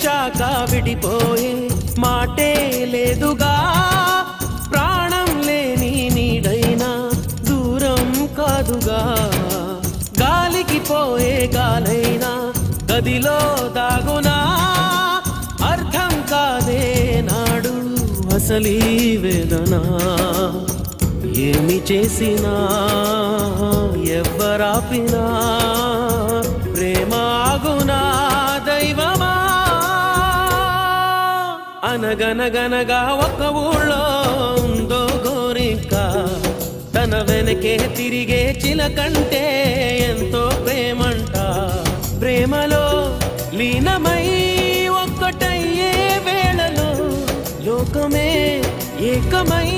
ప్రేమించాక విడిపోయే మాటే లేదుగా, ప్రాణం లేని నీడైనా దూరం కాదుగా, గాలికి పోయే గాలైనా గదిలో దాగునా, అర్థం కాదే నాడు అసలీ వేదన, ఏమి చేసినా ఎవ్వరాపినా ప్రేమ ఆగునా దైవమా. అనగనగనగా ఒక ఊళ్ళో ఉందో గోరింక, తన వెనకే తిరిగే చిలకంటే ఎంతో ప్రేమంట, ప్రేమలో లీనమై ఒక్కటయ్యే వేళలో లోకమే ఏకమై